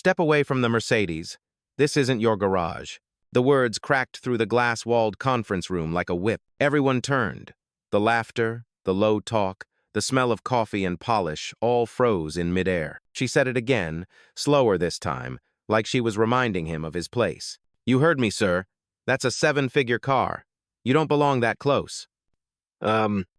Step away from the Mercedes. This isn't your garage. The words cracked through the glass-walled conference room like a whip. Everyone turned. The laughter, the low talk, the smell of coffee and polish all froze in midair. She said it again, slower this time, like she was reminding him of his place. You heard me, sir. That's a 7-figure car. You don't belong that close.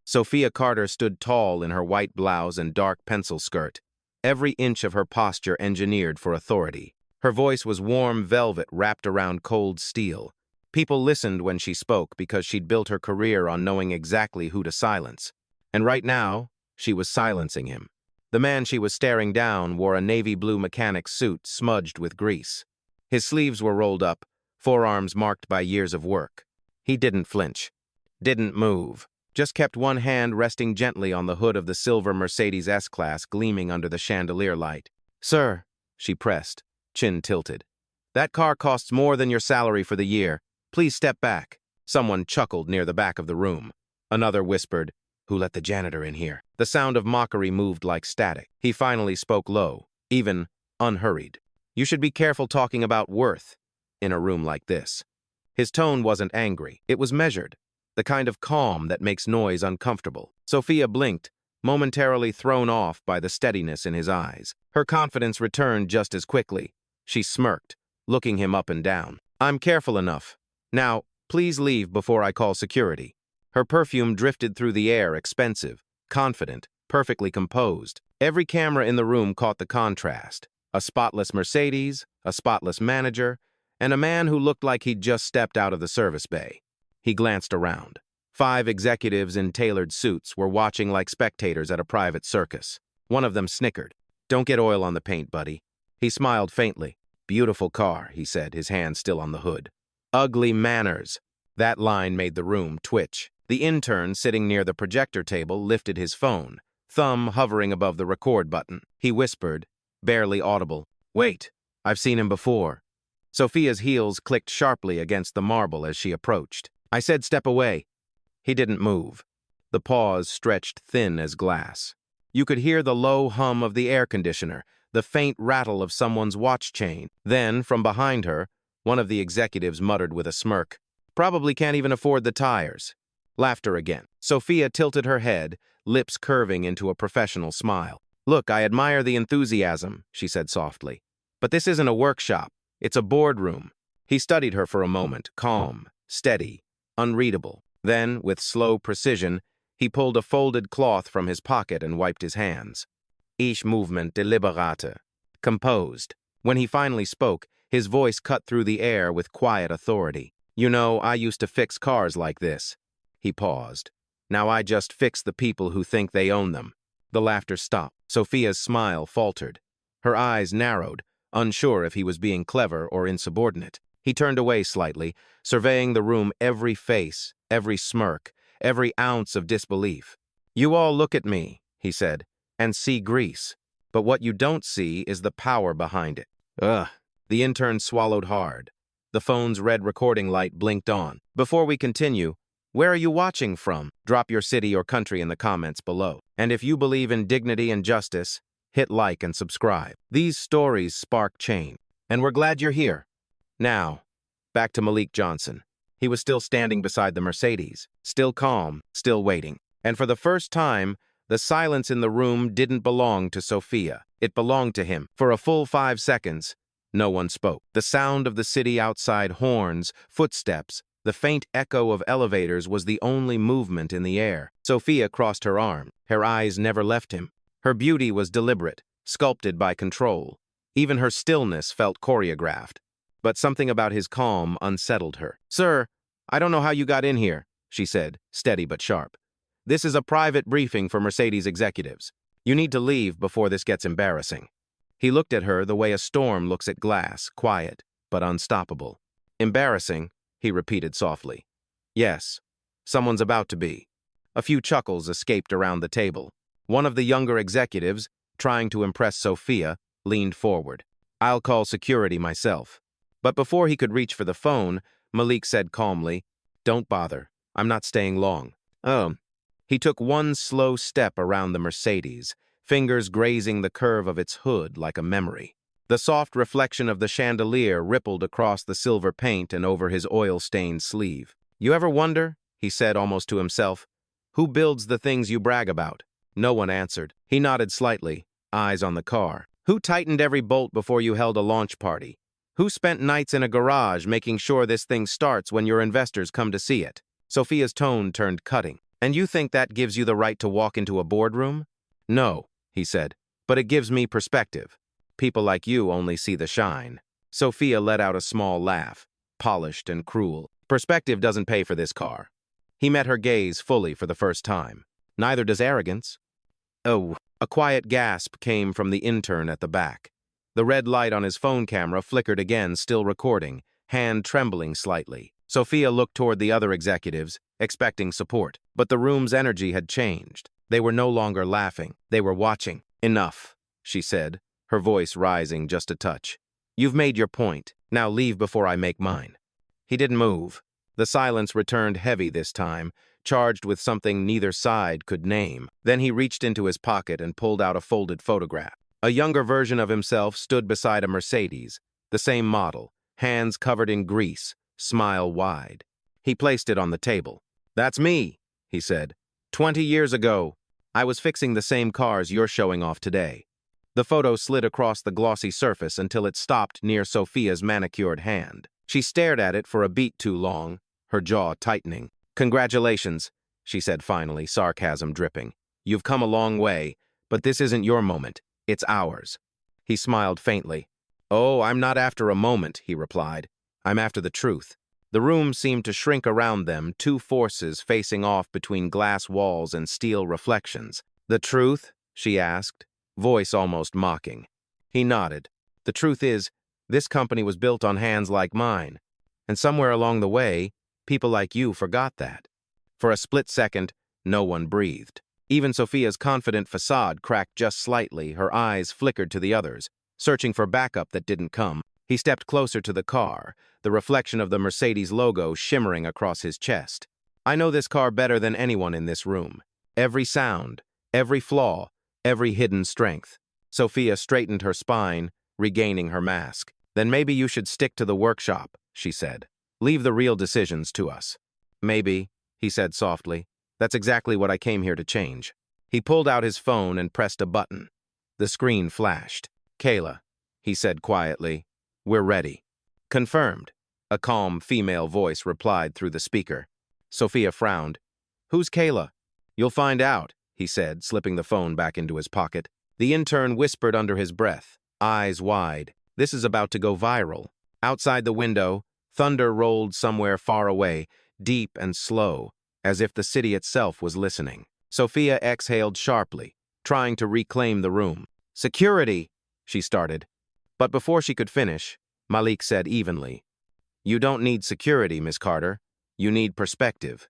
Sophia Carter stood tall in her white blouse and dark pencil skirt, every inch of her posture engineered for authority. Her voice was warm velvet wrapped around cold steel. People listened when she spoke because she'd built her career on knowing exactly who to silence. And right now, she was silencing him. The man she was staring down wore a navy blue mechanic's suit smudged with grease. His sleeves were rolled up, forearms marked by years of work. He didn't flinch, didn't move, just kept one hand resting gently on the hood of the silver Mercedes S-Class gleaming under the chandelier light. Sir, she pressed, chin tilted. That car costs more than your salary for the year. Please step back. Someone chuckled near the back of the room. Another whispered, Who let the janitor in here? The sound of mockery moved like static. He finally spoke low, even unhurried. You should be careful talking about worth in a room like this. His tone wasn't angry. It was measured, the kind of calm that makes noise uncomfortable. Sophia blinked, momentarily thrown off by the steadiness in his eyes. Her confidence returned just as quickly. She smirked, looking him up and down. I'm careful enough. Now, please leave before I call security. Her perfume drifted through the air, expensive, confident, perfectly composed. Every camera in the room caught the contrast. A spotless Mercedes, a spotless manager, and a man who looked like he'd just stepped out of the service bay. He glanced around. 5 executives in tailored suits were watching like spectators at a private circus. One of them snickered. Don't get oil on the paint, buddy. He smiled faintly. Beautiful car, he said, his hand still on the hood. Ugly manners. That line made the room twitch. The intern sitting near the projector table lifted his phone, thumb hovering above the record button. He whispered, barely audible, Wait, I've seen him before. Sophia's heels clicked sharply against the marble as she approached. I said step away. He didn't move. The pause stretched thin as glass. You could hear the low hum of the air conditioner, the faint rattle of someone's watch chain. Then, from behind her, one of the executives muttered with a smirk, Probably can't even afford the tires. Laughter again. Sophia tilted her head, lips curving into a professional smile. Look, I admire the enthusiasm, she said softly. But this isn't a workshop. It's a boardroom. He studied her for a moment, calm, steady, unreadable. Then, with slow precision, he pulled a folded cloth from his pocket and wiped his hands. Each movement deliberate, composed. When he finally spoke, his voice cut through the air with quiet authority. You know, I used to fix cars like this. He paused. Now I just fix the people who think they own them. The laughter stopped. Sophia's smile faltered. Her eyes narrowed, unsure if he was being clever or insubordinate. He turned away slightly, surveying the room, every face, every smirk, every ounce of disbelief. You all look at me, he said, and see grease. But what you don't see is the power behind it. Ugh. The intern swallowed hard. The phone's red recording light blinked on. Before we continue, where are you watching from? Drop your city or country in the comments below. And if you believe in dignity and justice, hit like and subscribe. These stories spark change, and we're glad you're here. Now, back to Malik Johnson. He was still standing beside the Mercedes, still calm, still waiting. And for the first time, the silence in the room didn't belong to Sophia. It belonged to him. For a full 5 seconds, no one spoke. The sound of the city outside, horns, footsteps, the faint echo of elevators was the only movement in the air. Sophia crossed her arm. Her eyes never left him. Her beauty was deliberate, sculpted by control. Even her stillness felt choreographed. But something about his calm unsettled her. Sir, I don't know how you got in here, she said, steady but sharp. This is a private briefing for Mercedes executives. You need to leave before this gets embarrassing. He looked at her the way a storm looks at glass, quiet, but unstoppable. Embarrassing, he repeated softly. Yes, someone's about to be. A few chuckles escaped around the table. One of the younger executives, trying to impress Sophia, leaned forward. I'll call security myself. But before he could reach for the phone, Malik said calmly, Don't bother. I'm not staying long. Oh. He took one slow step around the Mercedes, fingers grazing the curve of its hood like a memory. The soft reflection of the chandelier rippled across the silver paint and over his oil-stained sleeve. "You ever wonder," he said almost to himself, "who builds the things you brag about?" No one answered. He nodded slightly, eyes on the car. "Who tightened every bolt before you held a launch party? Who spent nights in a garage making sure this thing starts when your investors come to see it?" Sophia's tone turned cutting. "And you think that gives you the right to walk into a boardroom?" "No," he said, "but it gives me perspective. People like you only see the shine." Sophia let out a small laugh, polished and cruel. "Perspective doesn't pay for this car." He met her gaze fully for the first time. "Neither does arrogance." "Oh." A quiet gasp came from the intern at the back. The red light on his phone camera flickered again, still recording, hand trembling slightly. Sophia looked toward the other executives, expecting support. But the room's energy had changed. They were no longer laughing. They were watching. "Enough," she said, her voice rising just a touch. "You've made your point. Now leave before I make mine." He didn't move. The silence returned heavy this time, charged with something neither side could name. Then he reached into his pocket and pulled out a folded photograph. A younger version of himself stood beside a Mercedes, the same model, hands covered in grease, smile wide. He placed it on the table. "That's me," he said. 20 years ago, I was fixing the same cars you're showing off today." The photo slid across the glossy surface until it stopped near Sophia's manicured hand. She stared at it for a beat too long, her jaw tightening. "Congratulations," she said finally, sarcasm dripping. "You've come a long way, but this isn't your moment. It's ours." He smiled faintly. "Oh, I'm not after a moment," he replied. "I'm after the truth." The room seemed to shrink around them, two forces facing off between glass walls and steel reflections. "The truth?" she asked, voice almost mocking. He nodded. "The truth is, this company was built on hands like mine, and somewhere along the way, people like you forgot that." For a split second, no one breathed. Even Sophia's confident facade cracked just slightly, her eyes flickered to the others, searching for backup that didn't come. He stepped closer to the car, the reflection of the Mercedes logo shimmering across his chest. "I know this car better than anyone in this room. Every sound, every flaw, every hidden strength." Sophia straightened her spine, regaining her mask. "Then maybe you should stick to the workshop," she said. "Leave the real decisions to us." "Maybe," he said softly. "That's exactly what I came here to change." He pulled out his phone and pressed a button. The screen flashed. "Kayla," he said quietly, "we're ready." "Confirmed," a calm female voice replied through the speaker. Sophia frowned. "Who's Kayla?" "You'll find out," he said, slipping the phone back into his pocket. The intern whispered under his breath, eyes wide. "This is about to go viral." Outside the window, thunder rolled somewhere far away, deep and slow, as if the city itself was listening. Sophia exhaled sharply, trying to reclaim the room. "Security," she started. But before she could finish, Malik said evenly, "You don't need security, Miss Carter. You need perspective."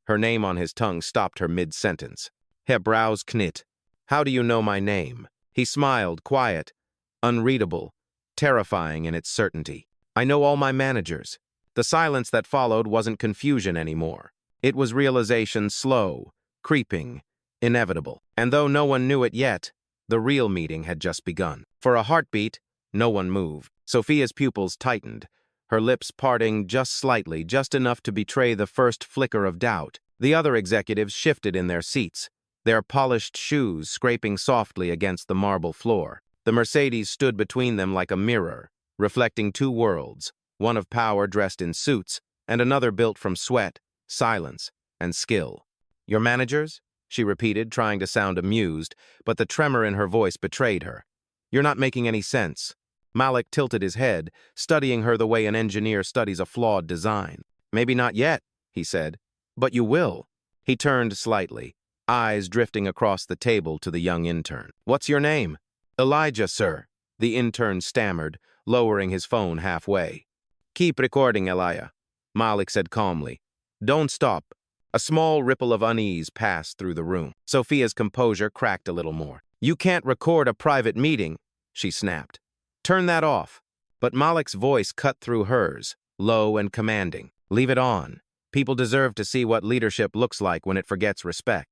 Her name on his tongue stopped her mid-sentence. Her brows knit. "How do you know my name?" He smiled, quiet, unreadable, terrifying in its certainty. "I know all my managers." The silence that followed wasn't confusion anymore. It was realization, slow, creeping, inevitable. And though no one knew it yet, the real meeting had just begun. For a heartbeat, no one moved. Sophia's pupils tightened, her lips parting just slightly, just enough to betray the first flicker of doubt. The other executives shifted in their seats, their polished shoes scraping softly against the marble floor. The Mercedes stood between them like a mirror, reflecting two worlds, one of power dressed in suits, and another built from sweat, silence, and skill. "Your managers?" she repeated, trying to sound amused, but the tremor in her voice betrayed her. "You're not making any sense." Malik tilted his head, studying her the way an engineer studies a flawed design. "Maybe not yet," he said, "but you will." He turned slightly, eyes drifting across the table to the young intern. "What's your name?" "Elijah, sir," the intern stammered, lowering his phone halfway. "Keep recording, Elijah," Malik said calmly. "Don't stop." A small ripple of unease passed through the room. Sophia's composure cracked a little more. "You can't record a private meeting," she snapped. "Turn that off." But Malik's voice cut through hers, low and commanding. "Leave it on. People deserve to see what leadership looks like when it forgets respect."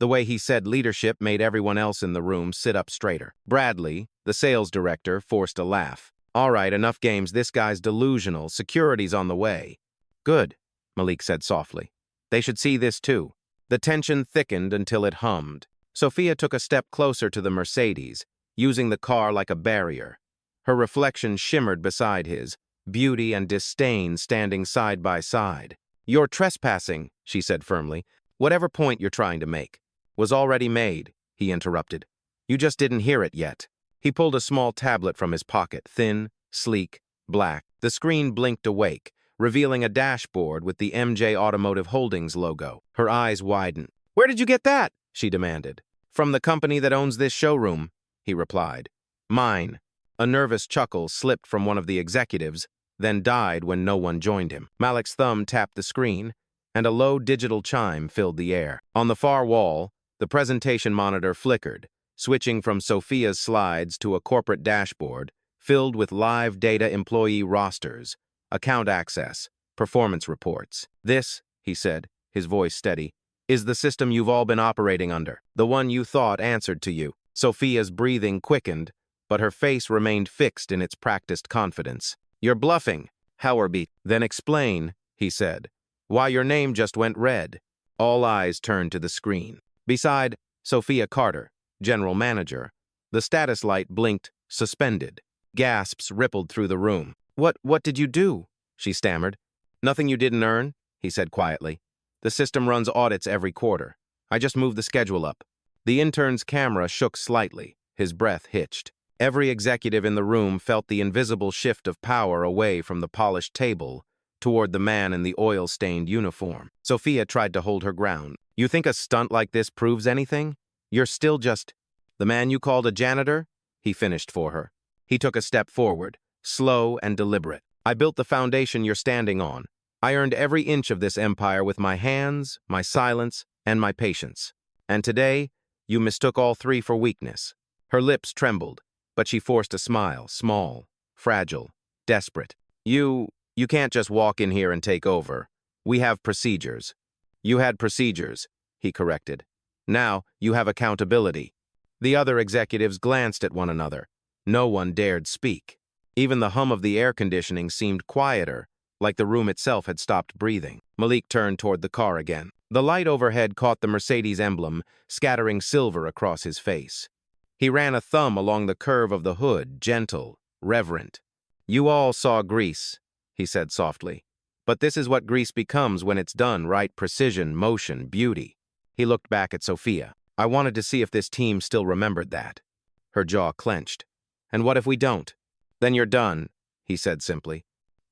The way he said leadership made everyone else in the room sit up straighter. Bradley, The sales director forced a laugh. All right, enough games. This guy's delusional. Security's on the way. Good, Malik said softly. They should see this too. The tension thickened until it hummed. Sophia took a step closer to the Mercedes, using the car like a barrier. Her reflection shimmered beside his, beauty and disdain standing side by side. You're trespassing, she said firmly. Whatever point you're trying to make was already made, he interrupted. You just didn't hear it yet. He pulled a small tablet from his pocket, thin, sleek, black. The screen blinked awake, revealing a dashboard with the MJ Automotive Holdings logo. Her eyes widened. Where did you get that? She demanded. From the company that owns this showroom, he replied. Mine. A nervous chuckle slipped from one of the executives, then died when no one joined him. Malik's thumb tapped the screen, and a low digital chime filled the air. On the far wall, the presentation monitor flickered, switching from Sophia's slides to a corporate dashboard filled with live data employee rosters, account access, performance reports. This, he said, his voice steady, is the system you've all been operating under, the one you thought answered to you. Sophia's breathing quickened, but her face remained fixed in its practiced confidence. You're bluffing, Howerby. Then explain, he said, why your name just went red. All eyes turned to the screen. Beside Sophia Carter, general manager, the status light blinked, suspended. Gasps rippled through the room. What did you do? She stammered. Nothing you didn't earn, he said quietly. The system runs audits every quarter. I just moved the schedule up. The intern's camera shook slightly. His breath hitched. Every executive in the room felt the invisible shift of power away from the polished table toward the man in the oil-stained uniform. Sophia tried to hold her ground. You think a stunt like this proves anything? You're still just the man you called a janitor? He finished for her. He took a step forward, slow and deliberate. I built the foundation you're standing on. I earned every inch of this empire with my hands, my silence, and my patience. And today, you mistook all three for weakness. Her lips trembled, but she forced a smile, small, fragile, desperate. You can't just walk in here and take over. We have procedures. You had procedures, he corrected. Now you have accountability. The other executives glanced at one another. No one dared speak. Even the hum of the air conditioning seemed quieter, like the room itself had stopped breathing. Malik turned toward the car again. The light overhead caught the Mercedes emblem, scattering silver across his face. He ran a thumb along the curve of the hood, gentle, reverent. You all saw grease, he said softly. But this is what grease becomes when it's done right: precision, motion, beauty. He looked back at Sophia. I wanted to see if this team still remembered that. Her jaw clenched. And what if we don't? Then you're done, he said simply.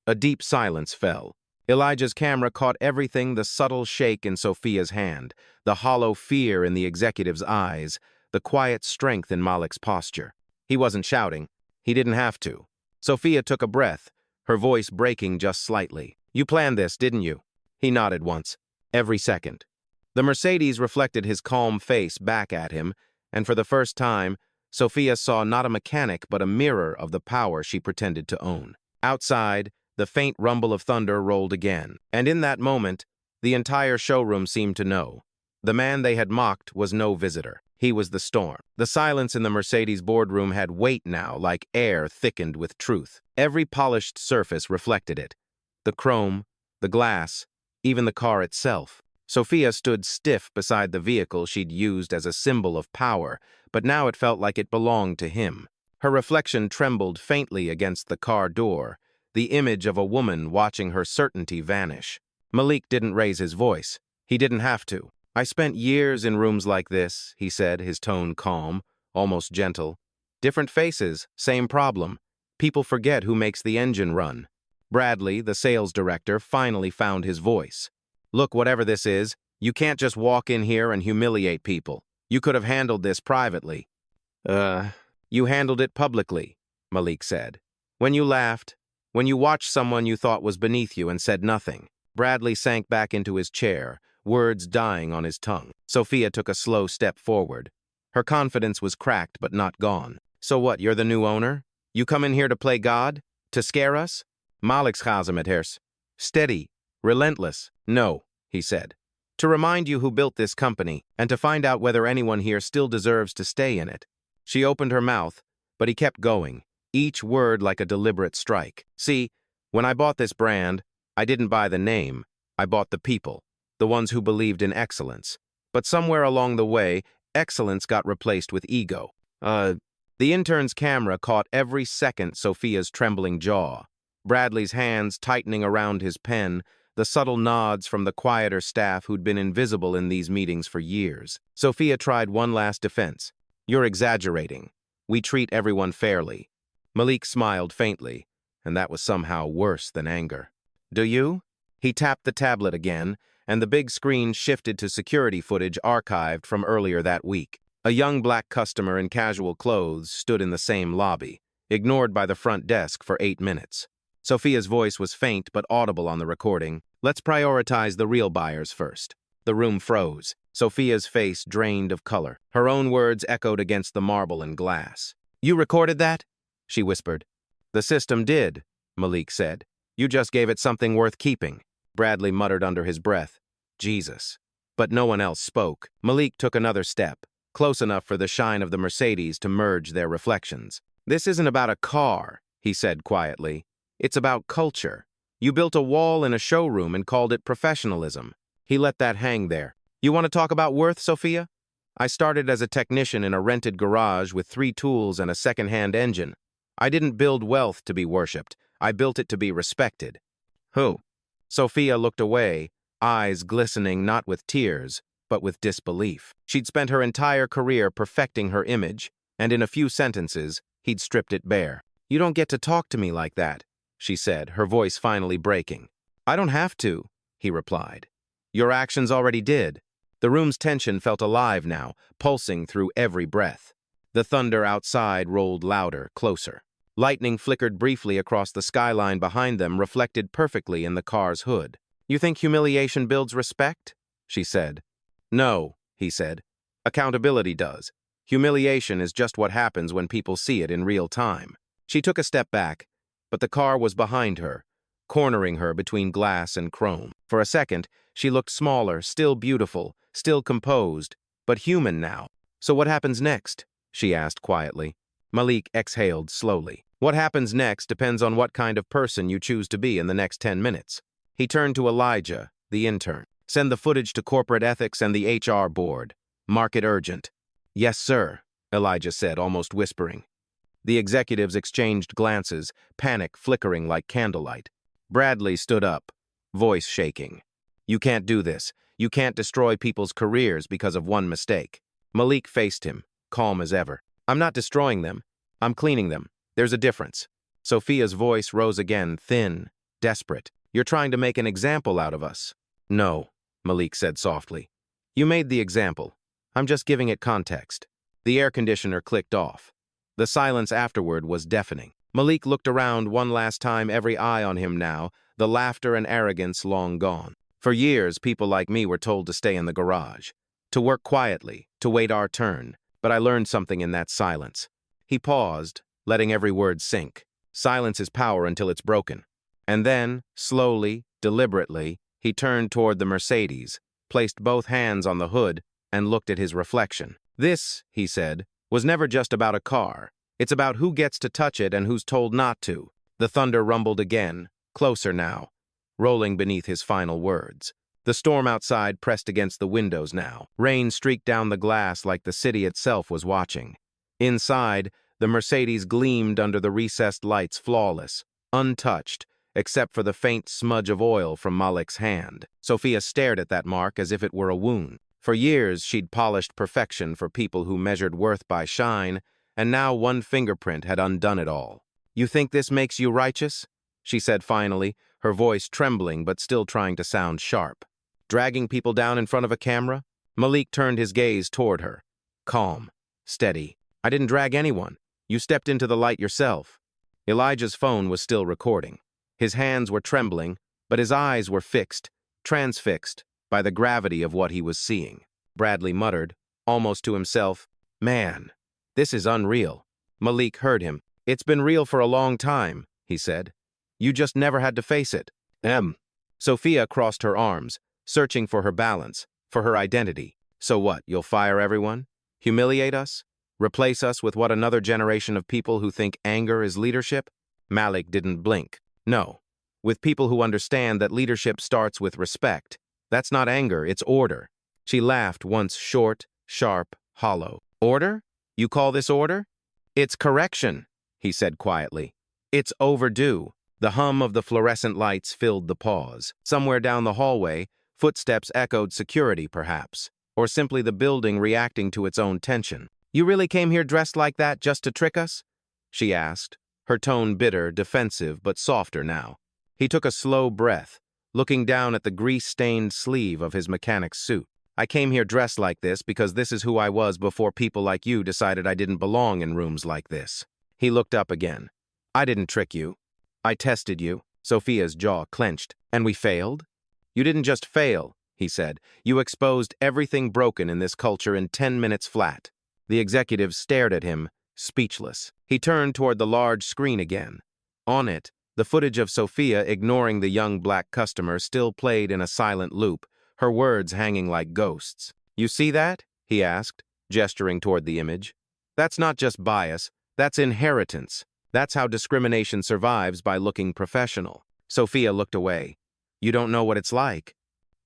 A deep silence fell. Elijah's camera caught everything: the subtle shake in Sophia's hand, the hollow fear in the executive's eyes, the quiet strength in Malik's posture. He wasn't shouting. He didn't have to. Sophia took a breath, her voice breaking just slightly. You planned this, didn't you? He nodded once. Every second. The Mercedes reflected his calm face back at him, and for the first time, Sophia saw not a mechanic but a mirror of the power she pretended to own. Outside, the faint rumble of thunder rolled again, and in that moment, the entire showroom seemed to know. The man they had mocked was no visitor. He was the storm. The silence in the Mercedes boardroom had weight now, like air thickened with truth. Every polished surface reflected it. The chrome, the glass, even the car itself. Sophia stood stiff beside the vehicle she'd used as a symbol of power, but now it felt like it belonged to him. Her reflection trembled faintly against the car door, the image of a woman watching her certainty vanish. Malik didn't raise his voice. He didn't have to. I spent years in rooms like this, he said, his tone calm, almost gentle. Different faces, same problem. People forget who makes the engine run. Bradley, the sales director, finally found his voice. Look, whatever this is, you can't just walk in here and humiliate people. You could have handled this privately. You handled it publicly, Malik said. When you laughed, when you watched someone you thought was beneath you and said nothing. Bradley sank back into his chair, words dying on his tongue. Sophia took a slow step forward. Her confidence was cracked but not gone. So what, you're the new owner? You come in here to play God? To scare us? Malik's Chazamet. Steady, relentless. No, he said. To remind you who built this company, and to find out whether anyone here still deserves to stay in it. She opened her mouth, But he kept going, each word like a deliberate strike. See, when I bought this brand, I didn't buy the name, I bought the people, the ones who believed in excellence. But somewhere along the way, excellence got replaced with ego. The intern's camera caught every second Sophia's trembling jaw, Bradley's hands tightening around his pen, the subtle nods from the quieter staff who'd been invisible in these meetings for years. Sophia tried one last defense. You're exaggerating. We treat everyone fairly. Malik smiled faintly, and that was somehow worse than anger. Do you? He tapped the tablet again, and the big screen shifted to security footage archived from earlier that week. A young black customer in casual clothes stood in the same lobby, ignored by the front desk for 8 minutes. Sophia's voice was faint but audible on the recording. Let's prioritize the real buyers first. The room froze. Sophia's face drained of color. Her own words echoed against the marble and glass. You recorded that? She whispered. The system did, Malik said. You just gave it something worth keeping. Bradley muttered under his breath. Jesus. But no one else spoke. Malik took another step, close enough for the shine of the Mercedes to merge their reflections. This isn't about a car, he said quietly. It's about culture. You built a wall in a showroom and called it professionalism. He let that hang there. You want to talk about worth, Sophia? I started as a technician in a rented garage with 3 tools and a second-hand engine. I didn't build wealth to be worshipped. I built it to be respected. Who? Sophia looked away, eyes glistening not with tears, but with disbelief. She'd spent her entire career perfecting her image, and in a few sentences, he'd stripped it bare. You don't get to talk to me like that, she said, her voice finally breaking. I don't have to, he replied. Your actions already did. The room's tension felt alive now, pulsing through every breath. The thunder outside rolled louder, closer. Lightning flickered briefly across the skyline behind them, reflected perfectly in the car's hood. You think humiliation builds respect? She said. No, he said. Accountability does. Humiliation is just what happens when people see it in real time. She took a step back, but the car was behind her, cornering her between glass and chrome. For a second, she looked smaller, still beautiful, still composed, but human now. So what happens next? She asked quietly. Malik exhaled slowly. What happens next depends on what kind of person you choose to be in the next 10 minutes. He turned to Elijah, the intern. Send the footage to corporate ethics and the HR board. Mark it urgent. Yes, sir, Elijah said, almost whispering. The executives exchanged glances, panic flickering like candlelight. Bradley stood up, voice shaking. You can't do this. You can't destroy people's careers because of one mistake. Malik faced him, calm as ever. I'm not destroying them. I'm cleaning them. There's a difference. Sophia's voice rose again, thin, desperate. You're trying to make an example out of us. No, Malik said softly. You made the example. I'm just giving it context. The air conditioner clicked off. The silence afterward was deafening. Malik looked around one last time, every eye on him now, the laughter and arrogance long gone. For years, people like me were told to stay in the garage, to work quietly, to wait our turn, but I learned something in that silence. He paused, letting every word sink. Silence is power until it's broken. And then, slowly, deliberately, he turned toward the Mercedes, placed both hands on the hood, and looked at his reflection. This, he said, was never just about a car. It's about who gets to touch it and who's told not to. The thunder rumbled again, closer now, rolling beneath his final words. The storm outside pressed against the windows now. Rain streaked down the glass like the city itself was watching. Inside, the Mercedes gleamed under the recessed lights, flawless, untouched, except for the faint smudge of oil from Malik's hand. Sophia stared at that mark as if it were a wound. For years, she'd polished perfection for people who measured worth by shine, and now one fingerprint had undone it all. You think this makes you righteous? She said finally, her voice trembling but still trying to sound sharp. Dragging people down in front of a camera? Malik turned his gaze toward her. Calm, steady. I didn't drag anyone. You stepped into the light yourself. Elijah's phone was still recording. His hands were trembling, but his eyes were fixed, transfixed, by the gravity of what he was seeing. Bradley muttered, almost to himself, Man, this is unreal. Malik heard him. It's been real for a long time, he said. You just never had to face it. Sophia crossed her arms, searching for her balance, for her identity. So what, you'll fire everyone? Humiliate us? Replace us with what, another generation of people who think anger is leadership? Malik didn't blink. No. With people who understand that leadership starts with respect. That's not anger, it's order. She laughed, once short, sharp, hollow. Order? You call this order? It's correction, he said quietly. It's overdue. The hum of the fluorescent lights filled the pause. Somewhere down the hallway, footsteps echoed security, perhaps, or simply the building reacting to its own tension. You really came here dressed like that just to trick us? She asked, her tone bitter, defensive, but softer now. He took a slow breath, looking down at the grease-stained sleeve of his mechanic's suit. I came here dressed like this because this is who I was before people like you decided I didn't belong in rooms like this. He looked up again. I didn't trick you. I tested you. Sophia's jaw clenched. And we failed? You didn't just fail, he said. You exposed everything broken in this culture in 10 minutes flat. The executive stared at him, speechless. He turned toward the large screen again. On it, the footage of Sophia ignoring the young black customer still played in a silent loop, her words hanging like ghosts. You see that? He asked, gesturing toward the image. That's not just bias, that's inheritance. That's how discrimination survives, by looking professional. Sophia looked away. You don't know what it's like.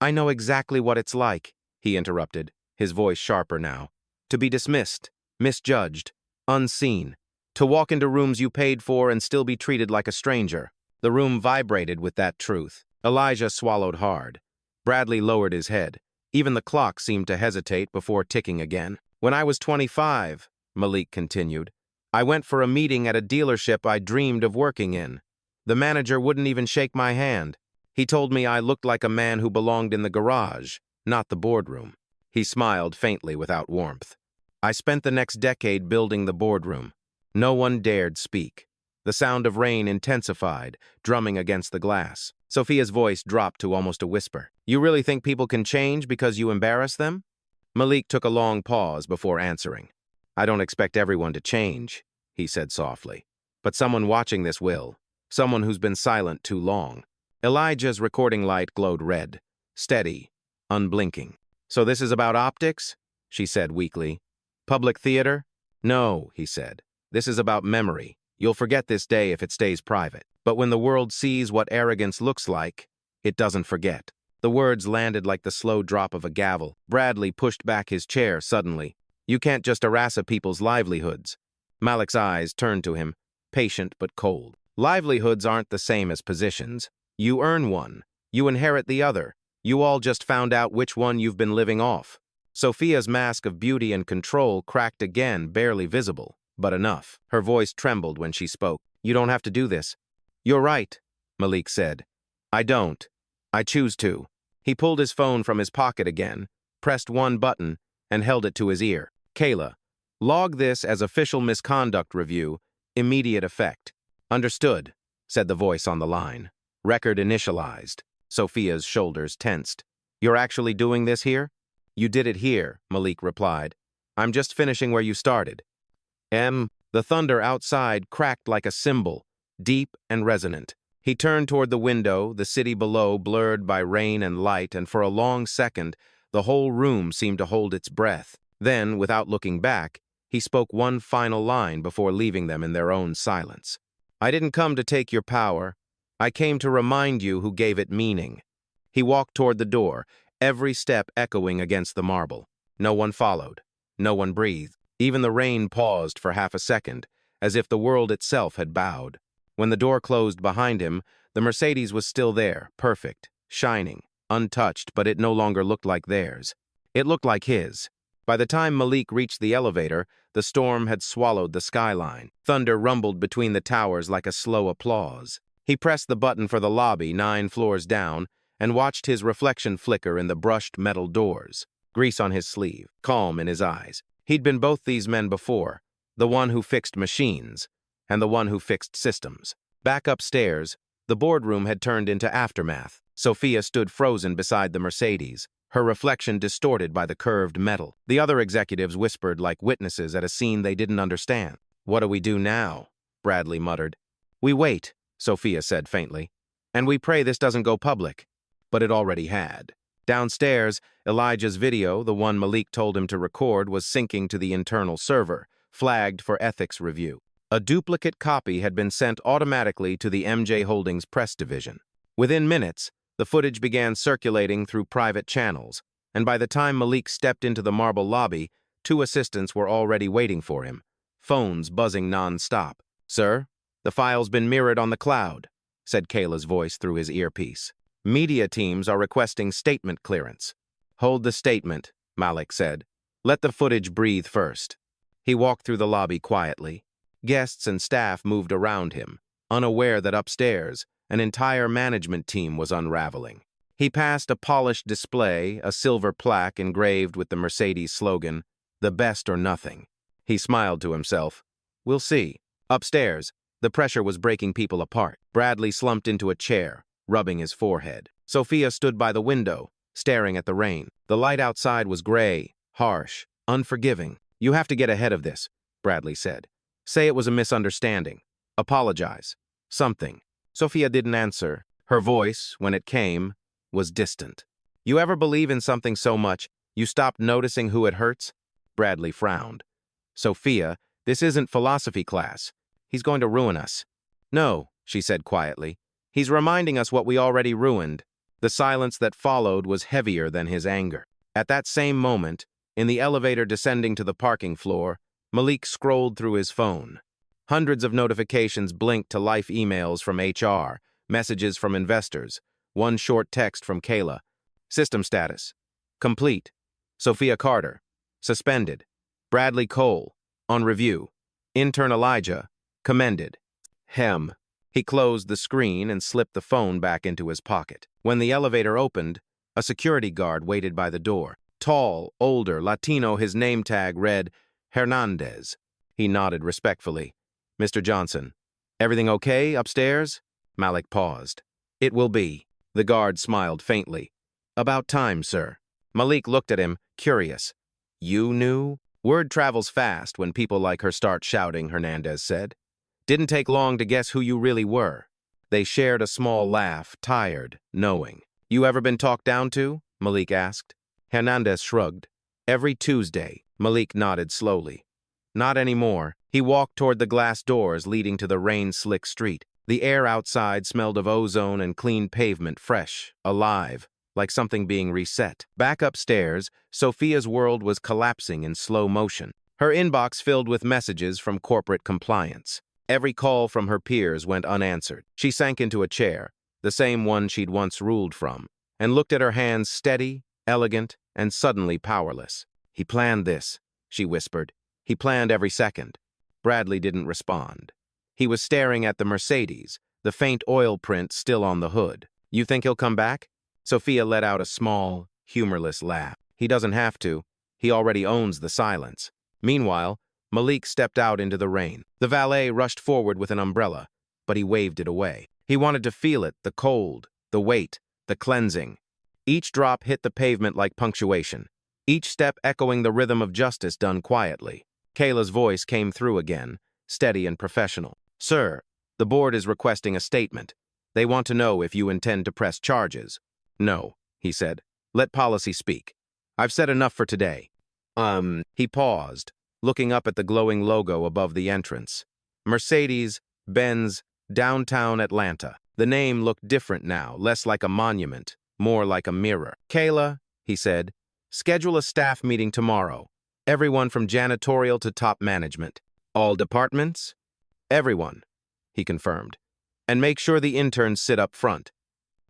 I know exactly what it's like, he interrupted, his voice sharper now. To be dismissed, misjudged, unseen. To walk into rooms you paid for and still be treated like a stranger. The room vibrated with that truth. Elijah swallowed hard. Bradley lowered his head. Even the clock seemed to hesitate before ticking again. When I was 25, Malik continued, I went for a meeting at a dealership I dreamed of working in. The manager wouldn't even shake my hand. He told me I looked like a man who belonged in the garage, not the boardroom. He smiled faintly without warmth. I spent the next decade building the boardroom. No one dared speak. The sound of rain intensified, drumming against the glass. Sophia's voice dropped to almost a whisper. You really think people can change because you embarrass them? Malik took a long pause before answering. I don't expect everyone to change, he said softly. But someone watching this will. Someone who's been silent too long. Elijah's recording light glowed red, steady, unblinking. So this is about optics? She said weakly. Public theater? No, he said. This is about memory. You'll forget this day if it stays private. But when the world sees what arrogance looks like, it doesn't forget. The words landed like the slow drop of a gavel. Bradley pushed back his chair suddenly. You can't just harass people's livelihoods. Malik's eyes turned to him, patient but cold. Livelihoods aren't the same as positions. You earn one. You inherit the other. You all just found out which one you've been living off. Sophia's mask of beauty and control cracked again, barely visible, but enough. Her voice trembled when she spoke. You don't have to do this. You're right, Malik said. I don't. I choose to. He pulled his phone from his pocket again, pressed one button, and held it to his ear. Kayla, log this as official misconduct review, immediate effect. Understood, said the voice on the line. Record initialized. Sophia's shoulders tensed. You're actually doing this here? You did it here, Malik replied. I'm just finishing where you started. The thunder outside cracked like a cymbal, deep and resonant. He turned toward the window, the city below blurred by rain and light, and for a long second, the whole room seemed to hold its breath. Then, without looking back, he spoke one final line before leaving them in their own silence. I didn't come to take your power. I came to remind you who gave it meaning. He walked toward the door, every step echoing against the marble. No one followed. No one breathed. Even the rain paused for half a second, as if the world itself had bowed. When the door closed behind him, the Mercedes was still there, perfect, shining, untouched, but it no longer looked like theirs. It looked like his. By the time Malik reached the elevator, the storm had swallowed the skyline. Thunder rumbled between the towers like a slow applause. He pressed the button for the lobby 9 floors down and watched his reflection flicker in the brushed metal doors, grease on his sleeve, calm in his eyes. He'd been both these men before, the one who fixed machines and the one who fixed systems. Back upstairs, the boardroom had turned into aftermath. Sophia stood frozen beside the Mercedes, her reflection distorted by the curved metal. The other executives whispered like witnesses at a scene they didn't understand. What do we do now? Bradley muttered. We wait, Sophia said faintly, and we pray this doesn't go public. But it already had. Downstairs, Elijah's video, the one Malik told him to record, was syncing to the internal server, flagged for ethics review. A duplicate copy had been sent automatically to the MJ Holdings press division. Within minutes, the footage began circulating through private channels, and by the time Malik stepped into the marble lobby, 2 assistants were already waiting for him, phones buzzing non-stop. "Sir, the file's been mirrored on the cloud," said Kayla's voice through his earpiece. "Media teams are requesting statement clearance." "Hold the statement," Malik said. "Let the footage breathe first." He walked through the lobby quietly. Guests and staff moved around him, unaware that upstairs, an entire management team was unraveling. He passed a polished display, a silver plaque engraved with the Mercedes slogan, "The best or nothing." He smiled to himself. "We'll see." Upstairs, the pressure was breaking people apart. Bradley slumped into a chair, rubbing his forehead. Sophia stood by the window, staring at the rain. The light outside was gray, harsh, unforgiving. "You have to get ahead of this," Bradley said. "Say it was a misunderstanding. Apologize. Something." Sophia didn't answer. Her voice, when it came, was distant. "You ever believe in something so much, you stop noticing who it hurts?" Bradley frowned. "Sophia, this isn't philosophy class. He's going to ruin us." "No," she said quietly. "He's reminding us what we already ruined." The silence that followed was heavier than his anger. At that same moment, in the elevator descending to the parking floor, Malik scrolled through his phone. Hundreds of notifications blinked to life emails from HR, messages from investors, one short text from Kayla. System status. Complete. Sophia Carter. Suspended. Bradley Cole. On review. Intern Elijah. Commended. Hem. He closed the screen and slipped the phone back into his pocket. When the elevator opened, a security guard waited by the door. Tall, older, Latino, his name tag read Hernandez. He nodded respectfully. "Mr. Johnson, everything okay upstairs?" Malik paused. "It will be." The guard smiled faintly. "About time, sir." Malik looked at him, curious. "You knew?" "Word travels fast when people like her start shouting," Hernandez said. "Didn't take long to guess who you really were." They shared a small laugh, tired, knowing. "You ever been talked down to?" Malik asked. Hernandez shrugged. "Every Tuesday." Malik nodded slowly. "Not anymore." He walked toward the glass doors leading to the rain-slick street. The air outside smelled of ozone and clean pavement, fresh, alive, like something being reset. Back upstairs, Sophia's world was collapsing in slow motion. Her inbox filled with messages from corporate compliance. Every call from her peers went unanswered. She sank into a chair, the same one she'd once ruled from, and looked at her hands steady, elegant, and suddenly powerless. "He planned this," she whispered. "He planned every second." Bradley didn't respond. He was staring at the Mercedes, the faint oil print still on the hood. "You think he'll come back?" Sophia let out a small, humorless laugh. "He doesn't have to. He already owns the silence." Meanwhile, Malik stepped out into the rain. The valet rushed forward with an umbrella, but he waved it away. He wanted to feel it, the cold, the weight, the cleansing. Each drop hit the pavement like punctuation, each step echoing the rhythm of justice done quietly. Kayla's voice came through again, steady and professional. "Sir, the board is requesting a statement. They want to know if you intend to press charges." "No," he said. "Let policy speak. I've said enough for today." He paused, looking up at the glowing logo above the entrance. Mercedes-Benz, Downtown Atlanta. The name looked different now, less like a monument, more like a mirror. "Kayla," he said, "schedule a staff meeting tomorrow. Everyone from janitorial to top management." "All departments?" "Everyone," he confirmed. "And make sure the interns sit up front."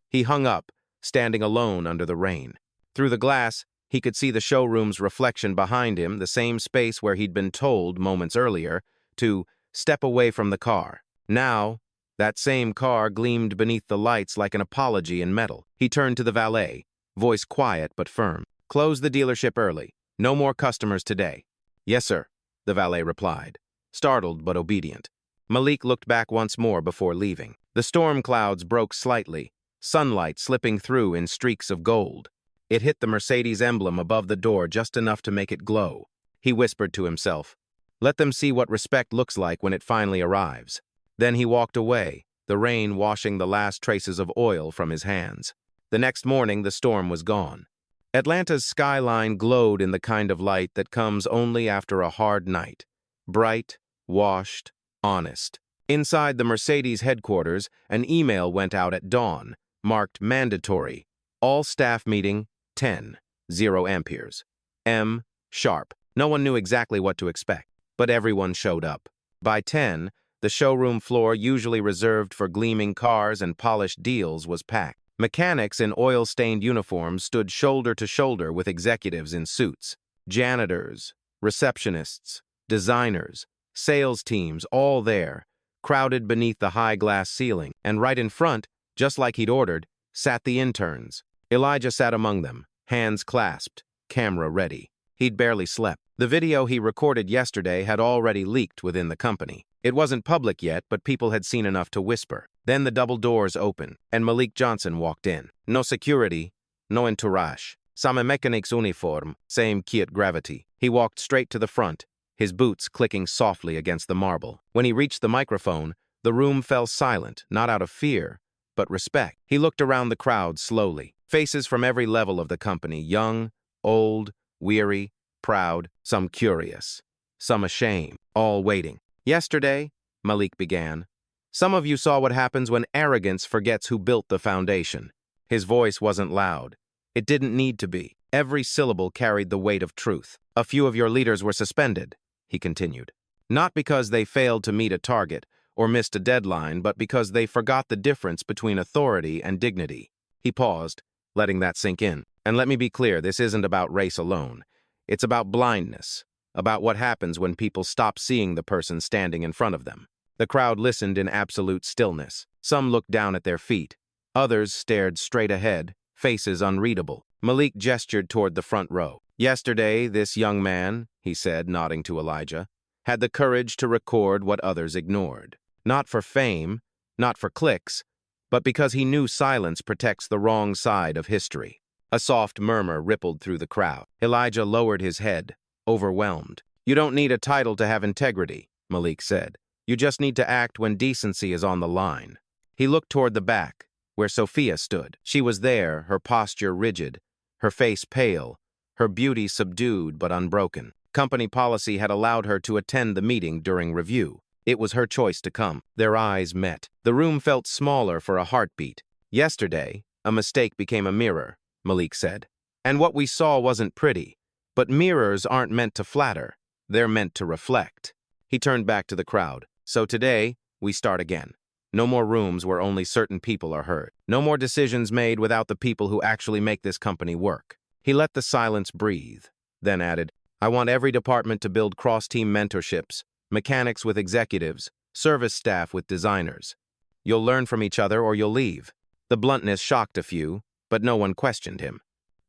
He hung up, standing alone under the rain. Through the glass, he could see the showroom's reflection behind him, the same space where he'd been told moments earlier to step away from the car. Now, that same car gleamed beneath the lights like an apology in metal. He turned to the valet, voice quiet but firm. "Close the dealership early. No more customers today." "Yes, sir," the valet replied, startled but obedient. Malik looked back once more before leaving. The storm clouds broke slightly, sunlight slipping through in streaks of gold. It hit the Mercedes emblem above the door just enough to make it glow. He whispered to himself, "Let them see what respect looks like when it finally arrives." Then he walked away, the rain washing the last traces of oil from his hands. The next morning, the storm was gone. Atlanta's skyline glowed in the kind of light that comes only after a hard night, Bright, washed, honest. Inside the Mercedes headquarters, an email went out at dawn, marked mandatory. All staff meeting, 10, 0 amperes. M, sharp. No one knew exactly what to expect, but everyone showed up. By 10, the showroom floor, usually reserved for gleaming cars and polished deals, was packed. Mechanics in oil-stained uniforms stood shoulder to shoulder with executives in suits. Janitors, receptionists, designers, sales teams, all there, crowded beneath the high glass ceiling, and right in front, just like he'd ordered, sat the interns. Elijah sat among them, hands clasped, camera ready. He'd barely slept. The video he recorded yesterday had already leaked within the company. It wasn't public yet, but people had seen enough to whisper. Then the double doors opened, and Malik Johnson walked in. No security, no entourage. Same mechanics uniform, same quiet gravity. He walked straight to the front, his boots clicking softly against the marble. When he reached the microphone, the room fell silent, not out of fear, but respect. He looked around the crowd slowly. Faces from every level of the company, young, old, weary, proud, some curious, some ashamed, all waiting. Yesterday, Malik began, some of you saw what happens when arrogance forgets who built the foundation. His voice wasn't loud. It didn't need to be. Every syllable carried the weight of truth. A few of your leaders were suspended, he continued. Not because they failed to meet a target or missed a deadline, but because they forgot the difference between authority and dignity. He paused, letting that sink in. And let me be clear, this isn't about race alone. It's about blindness, about what happens when people stop seeing the person standing in front of them. The crowd listened in absolute stillness. Some looked down at their feet. Others stared straight ahead, faces unreadable. Malik gestured toward the front row. Yesterday, this young man, he said, nodding to Elijah, had the courage to record what others ignored. Not for fame, not for clicks, but because he knew silence protects the wrong side of history. A soft murmur rippled through the crowd. Elijah lowered his head, overwhelmed. You don't need a title to have integrity, Malik said. You just need to act when decency is on the line. He looked toward the back, where Sophia stood. She was there, her posture rigid, her face pale, her beauty subdued but unbroken. Company policy had allowed her to attend the meeting during review. It was her choice to come. Their eyes met. The room felt smaller for a heartbeat. Yesterday, a mistake became a mirror, Malik said. And what we saw wasn't pretty. But mirrors aren't meant to flatter. They're meant to reflect. He turned back to the crowd. So today, we start again. No more rooms where only certain people are heard. No more decisions made without the people who actually make this company work. He let the silence breathe, then added, I want every department to build cross-team mentorships, mechanics with executives, service staff with designers. You'll learn from each other or you'll leave. The bluntness shocked a few, but no one questioned him.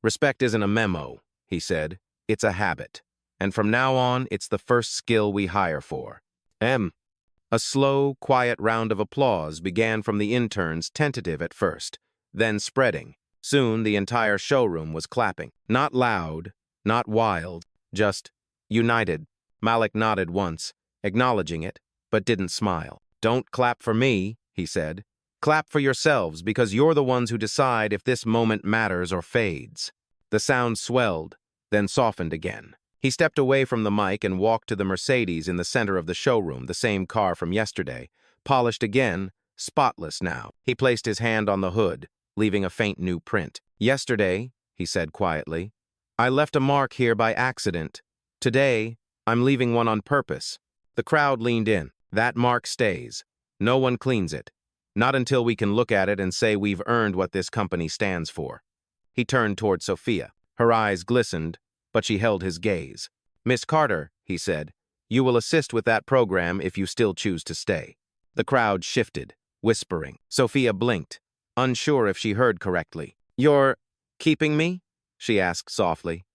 Respect isn't a memo, he said. It's a habit. And from now on, it's the first skill we hire for. A slow, quiet round of applause began from the interns, tentative at first, then spreading. Soon, the entire showroom was clapping. Not loud, not wild, just united. Malik nodded once, acknowledging it, but didn't smile. Don't clap for me, he said. Clap for yourselves, because you're the ones who decide if this moment matters or fades. The sound swelled, then softened again. He stepped away from the mic and walked to the Mercedes in the center of the showroom, the same car from yesterday, polished again, spotless now. He placed his hand on the hood, leaving a faint new print. Yesterday, he said quietly, I left a mark here by accident. Today, I'm leaving one on purpose. The crowd leaned in. That mark stays. No one cleans it. Not until we can look at it and say we've earned what this company stands for. He turned toward Sophia. Her eyes glistened, but she held his gaze. Miss Carter, he said, you will assist with that program if you still choose to stay. The crowd shifted, whispering. Sophia blinked, unsure if she heard correctly. You're keeping me? She asked softly.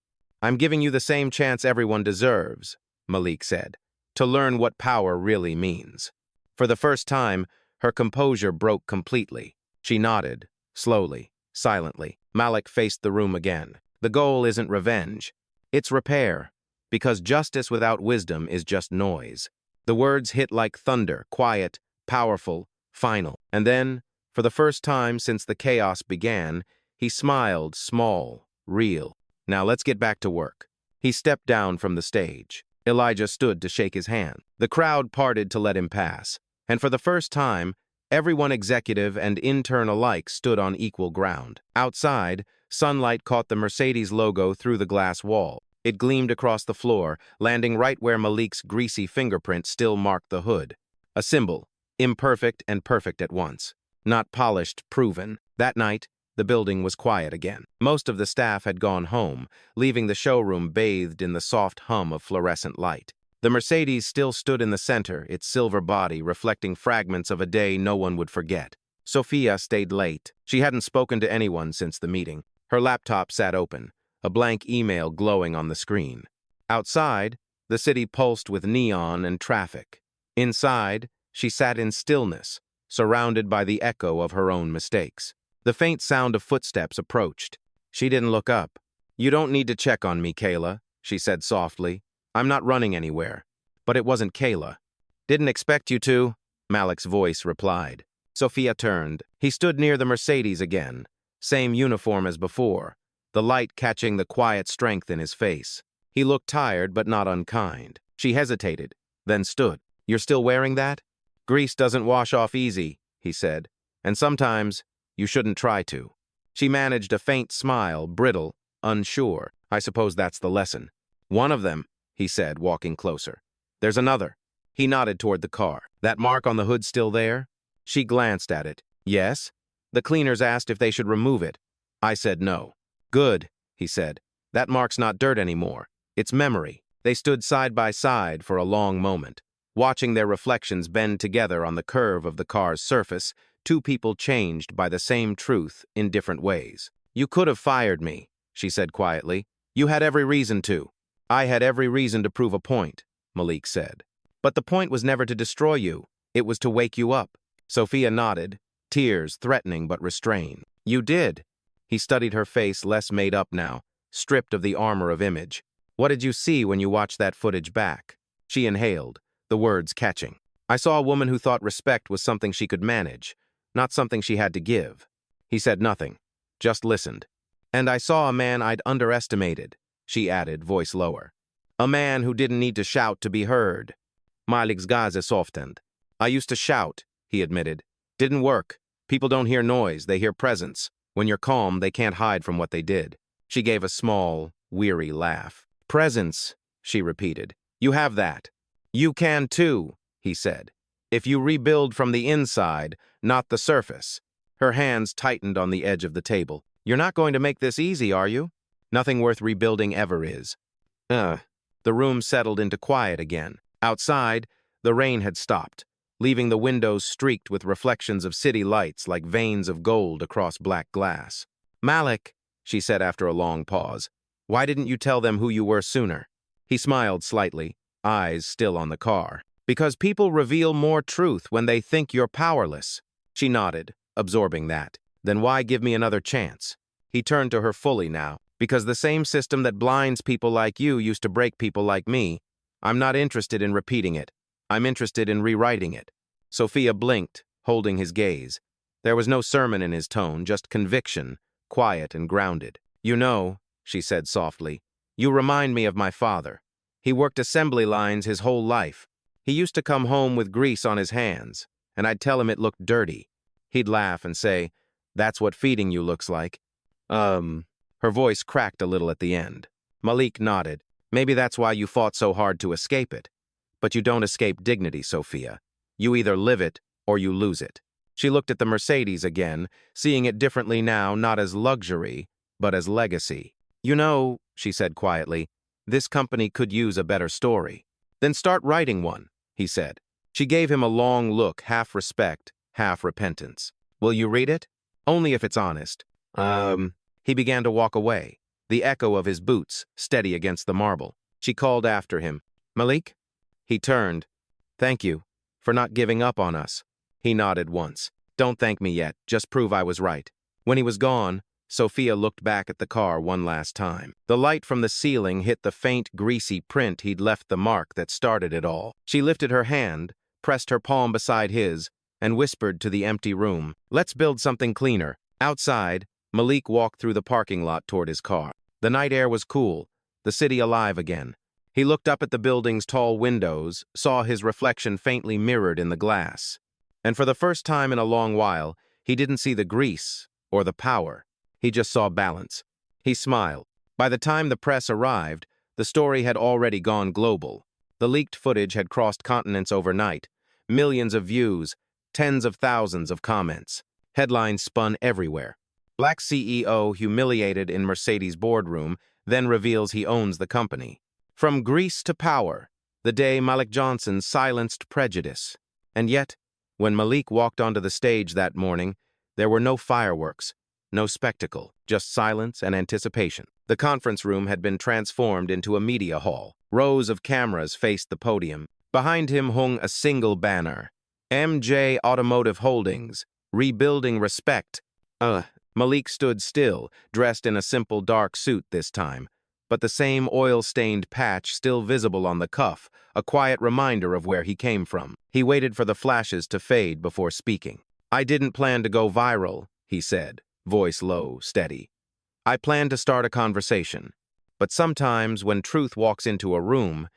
I'm giving you the same chance everyone deserves, Malik said, to learn what power really means. For the first time, her composure broke completely. She nodded, slowly, silently. Malik faced the room again. The goal isn't revenge. It's repair, because justice without wisdom is just noise. The words hit like thunder, quiet, powerful, final. And then, for the first time since the chaos began, he smiled, small, real. Now let's get back to work. He stepped down from the stage. Elijah stood to shake his hand. The crowd parted to let him pass, and for the first time, everyone, executive and intern alike, stood on equal ground. Outside, sunlight caught the Mercedes logo through the glass wall. It gleamed across the floor, landing right where Malik's greasy fingerprint still marked the hood. A symbol, imperfect and perfect at once. Not polished, proven. That night, the building was quiet again. Most of the staff had gone home, leaving the showroom bathed in the soft hum of fluorescent light. The Mercedes still stood in the center, its silver body reflecting fragments of a day no one would forget. Sophia stayed late. She hadn't spoken to anyone since the meeting. Her laptop sat open, a blank email glowing on the screen. Outside, the city pulsed with neon and traffic. Inside, she sat in stillness, surrounded by the echo of her own mistakes. The faint sound of footsteps approached. She didn't look up. "You don't need to check on me, Kayla," she said softly. "I'm not running anywhere." But it wasn't Kayla. "Didn't expect you to," Malik's voice replied. Sophia turned. He stood near the Mercedes again, same uniform as before, the light catching the quiet strength in his face. He looked tired but not unkind. She hesitated, then stood. "You're still wearing that?" "Grease doesn't wash off easy," he said, "and sometimes you shouldn't try to." She managed a faint smile, brittle, unsure. "I suppose that's the lesson." "One of them," he said, walking closer. "There's another." He nodded toward the car. "That mark on the hood still there?" She glanced at it. "Yes." "The cleaners asked if they should remove it. I said no." "Good," he said. "That mark's not dirt anymore. It's memory." They stood side by side for a long moment, watching their reflections bend together on the curve of the car's surface, two people changed by the same truth in different ways. "You could have fired me," she said quietly. "You had every reason to." "I had every reason to prove a point," Malik said. "But the point was never to destroy you. It was to wake you up." Sophia nodded, tears threatening but restrained. "You did." He studied her face, less made up now, stripped of the armor of image. "What did you see when you watched that footage back?" She inhaled, the words catching. "I saw a woman who thought respect was something she could manage, not something she had to give." He said nothing, just listened. "And I saw a man I'd underestimated," she added, voice lower. "A man who didn't need to shout to be heard." Malik's gaze softened. "I used to shout," he admitted. "Didn't work. People don't hear noise, they hear presence. When you're calm, they can't hide from what they did." She gave a small, weary laugh. "Presence," she repeated. "You have that." "You can too," he said. "If you rebuild from the inside, not the surface." Her hands tightened on the edge of the table. "You're not going to make this easy, are you?" "Nothing worth rebuilding ever is." The room settled into quiet again. Outside, the rain had stopped, leaving the windows streaked with reflections of city lights like veins of gold across black glass. "Malik," she said after a long pause, "why didn't you tell them who you were sooner?" He smiled slightly, eyes still on the car. "Because people reveal more truth when they think you're powerless." She nodded, absorbing that. "Then why give me another chance?" He turned to her fully now. "Because the same system that blinds people like you used to break people like me. I'm not interested in repeating it. I'm interested in rewriting it." Sophia blinked, holding his gaze. There was no sermon in his tone, just conviction, quiet and grounded. "You know," she said softly, "you remind me of my father. He worked assembly lines his whole life. He used to come home with grease on his hands, and I'd tell him it looked dirty. He'd laugh and say, 'That's what feeding you looks like.'" Her voice cracked a little at the end. Malik nodded. "Maybe that's why you fought so hard to escape it. But you don't escape dignity, Sophia. You either live it or you lose it." She looked at the Mercedes again, seeing it differently now, not as luxury, but as legacy. "You know," she said quietly, "this company could use a better story." "Then start writing one," he said. She gave him a long look, half respect, half repentance. "Will you read it?" "Only if it's honest." He began to walk away, the echo of his boots steady against the marble. She called after him, "Malik?" He turned. "Thank you for not giving up on us." He nodded once. "Don't thank me yet, just prove I was right." When he was gone, Sophia looked back at the car one last time. The light from the ceiling hit the faint, greasy print he'd left, the mark that started it all. She lifted her hand, pressed her palm beside his, and whispered to the empty room, "Let's build something cleaner." Outside, Malik walked through the parking lot toward his car. The night air was cool, the city alive again. He looked up at the building's tall windows, saw his reflection faintly mirrored in the glass. And for the first time in a long while, he didn't see the grease or the power. He just saw balance. He smiled. By the time the press arrived, the story had already gone global. The leaked footage had crossed continents overnight. Millions of views, tens of thousands of comments. Headlines spun everywhere. Black CEO humiliated in Mercedes boardroom, then reveals he owns the company. From grease to power, the day Malik Johnson silenced prejudice. And yet, when Malik walked onto the stage that morning, there were no fireworks, no spectacle, just silence and anticipation. The conference room had been transformed into a media hall. Rows of cameras faced the podium. Behind him hung a single banner. MJ Automotive Holdings, rebuilding respect. Malik stood still, dressed in a simple dark suit this time, but the same oil-stained patch still visible on the cuff, a quiet reminder of where he came from. He waited for the flashes to fade before speaking. "I didn't plan to go viral," he said, voice low, steady. "I planned to start a conversation. But sometimes when truth walks into a room,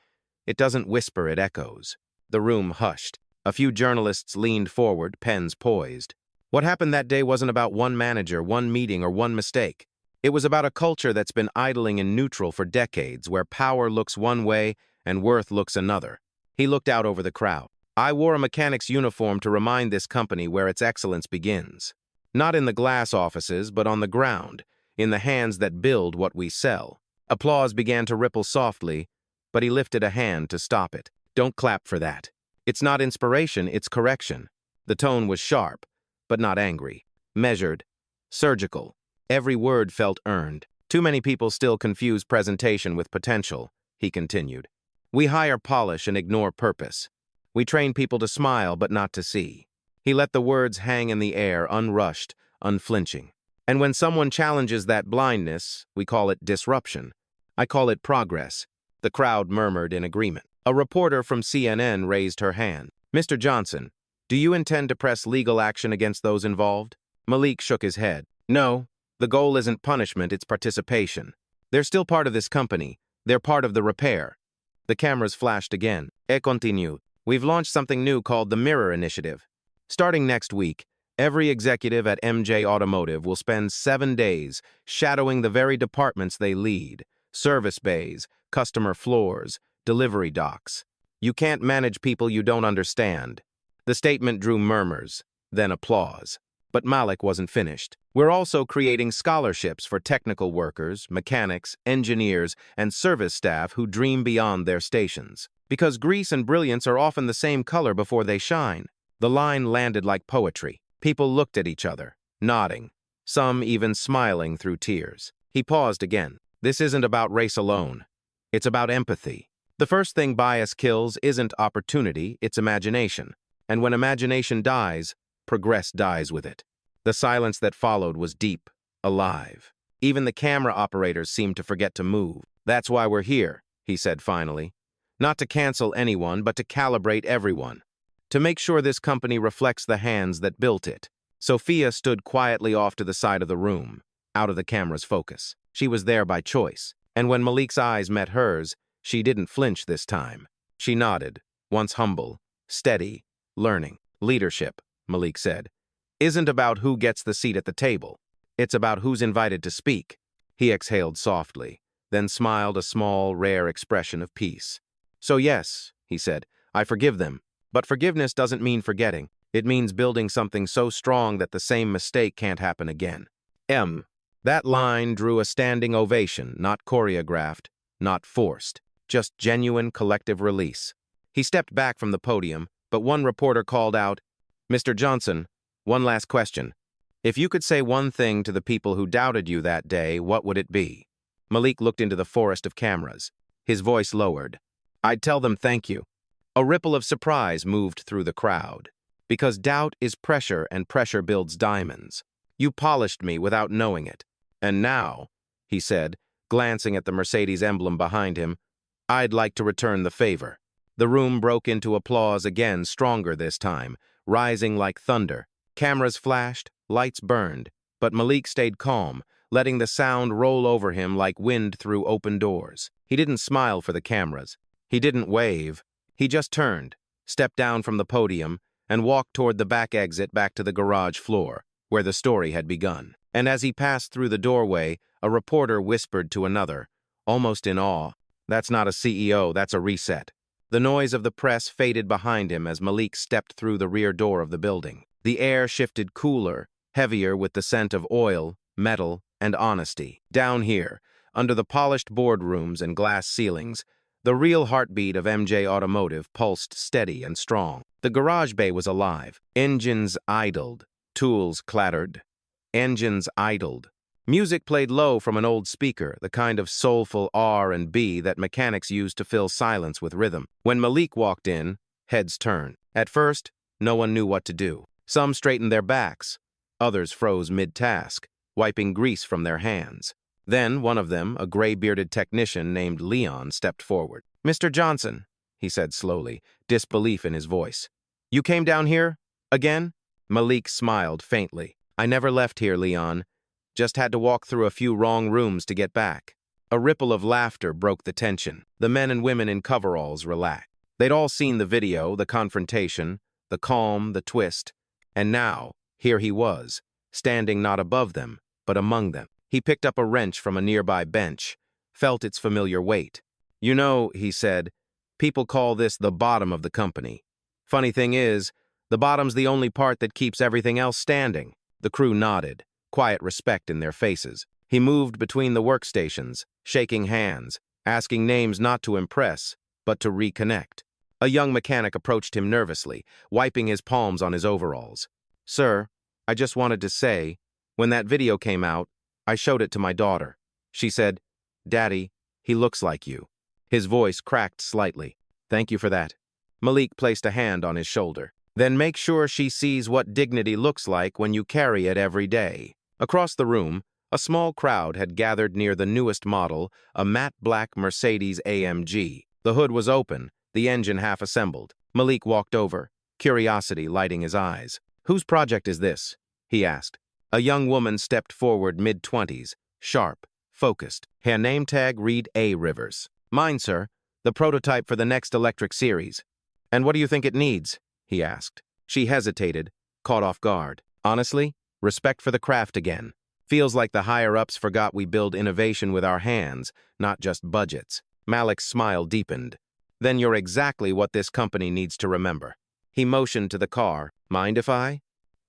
it doesn't whisper, it echoes." The room hushed. A few journalists leaned forward, pens poised. What happened that day wasn't about one manager, one meeting, or one mistake. It was about a culture that's been idling in neutral for decades, where power looks one way and worth looks another. He looked out over the crowd. "I wore a mechanic's uniform to remind this company where its excellence begins. Not in the glass offices, but on the ground, in the hands that build what we sell." Applause began to ripple softly, but he lifted a hand to stop it. "Don't clap for that. It's not inspiration, it's correction." The tone was sharp, but not angry. Measured. Surgical. Every word felt earned. "Too many people still confuse presentation with potential," he continued. "We hire polish and ignore purpose. We train people to smile but not to see." He let the words hang in the air, unrushed, unflinching. "And when someone challenges that blindness, we call it disruption. I call it progress." The crowd murmured in agreement. A reporter from CNN raised her hand. "Mr. Johnson, do you intend to press legal action against those involved?" Malik shook his head. "No. The goal isn't punishment, it's participation. They're still part of this company. They're part of the repair." The cameras flashed again. "Et continue. We've launched something new called the Mirror Initiative. Starting next week, every executive at MJ Automotive will spend 7 days shadowing the very departments they lead. Service bays, customer floors, delivery docks. You can't manage people you don't understand." The statement drew murmurs, then applause. But Malik wasn't finished. "We're also creating scholarships for technical workers, mechanics, engineers, and service staff who dream beyond their stations. Because grease and brilliance are often the same color before they shine." The line landed like poetry. People looked at each other, nodding, some even smiling through tears. He paused again. "This isn't about race alone. It's about empathy. The first thing bias kills isn't opportunity, it's imagination. And when imagination dies, progress dies with it." The silence that followed was deep, alive. Even the camera operators seemed to forget to move. "That's why we're here," he said finally. "Not to cancel anyone, but to calibrate everyone. To make sure this company reflects the hands that built it." Sophia stood quietly off to the side of the room, out of the camera's focus. She was there by choice, and when Malik's eyes met hers, she didn't flinch this time. She nodded, once humble, steady, learning. "Leadership," Malik said, "isn't about who gets the seat at the table. It's about who's invited to speak." He exhaled softly, then smiled a small, rare expression of peace. "So yes," he said, "I forgive them. But forgiveness doesn't mean forgetting. It means building something so strong that the same mistake can't happen again." That line drew a standing ovation, not choreographed, not forced, just genuine collective release. He stepped back from the podium, but one reporter called out, "Mr. Johnson, one last question. If you could say one thing to the people who doubted you that day, what would it be?" Malik looked into the forest of cameras. His voice lowered. "I'd tell them thank you." A ripple of surprise moved through the crowd. "Because doubt is pressure, and pressure builds diamonds. You polished me without knowing it. And now," he said, glancing at the Mercedes emblem behind him, "I'd like to return the favor." The room broke into applause again, stronger this time, rising like thunder. Cameras flashed, lights burned, but Malik stayed calm, letting the sound roll over him like wind through open doors. He didn't smile for the cameras. He didn't wave. He just turned, stepped down from the podium, and walked toward the back exit back to the garage floor, where the story had begun. And as he passed through the doorway, a reporter whispered to another, almost in awe, "That's not a CEO, that's a reset." The noise of the press faded behind him as Malik stepped through the rear door of the building. The air shifted cooler, heavier with the scent of oil, metal, and honesty. Down here, under the polished boardrooms and glass ceilings, the real heartbeat of MJ Automotive pulsed steady and strong. The garage bay was alive. Engines idled. Tools clattered. Engines idled. Music played low from an old speaker, the kind of soulful R&B that mechanics use to fill silence with rhythm. When Malik walked in, heads turned. At first, no one knew what to do. Some straightened their backs. Others froze mid-task, wiping grease from their hands. Then one of them, a gray-bearded technician named Leon, stepped forward. "Mr. Johnson," he said slowly, disbelief in his voice. "You came down here? Again?" Malik smiled faintly. "I never left here, Leon. Just had to walk through a few wrong rooms to get back." A ripple of laughter broke the tension. The men and women in coveralls relaxed. They'd all seen the video, the confrontation, the calm, the twist. And now, here he was, standing not above them, but among them. He picked up a wrench from a nearby bench, felt its familiar weight. "You know," he said, "people call this the bottom of the company. Funny thing is, the bottom's the only part that keeps everything else standing." The crew nodded, quiet respect in their faces. He moved between the workstations, shaking hands, asking names not to impress, but to reconnect. A young mechanic approached him nervously, wiping his palms on his overalls. "Sir, I just wanted to say, when that video came out, I showed it to my daughter. She said, 'Daddy, he looks like you.'" His voice cracked slightly. "Thank you for that." Malik placed a hand on his shoulder. "Then make sure she sees what dignity looks like when you carry it every day." Across the room, a small crowd had gathered near the newest model, a matte black Mercedes AMG. The hood was open, the engine half assembled. Malik walked over, curiosity lighting his eyes. "Whose project is this?" he asked. A young woman stepped forward mid-20s, sharp, focused. Her name tag read A. Rivers. "Mine, sir. The prototype for the next electric series." "And what do you think it needs?" he asked. She hesitated, caught off guard. "Honestly, respect for the craft again. Feels like the higher-ups forgot we build innovation with our hands, not just budgets." Malik's smile deepened. "Then you're exactly what this company needs to remember." He motioned to the car. "Mind if I?"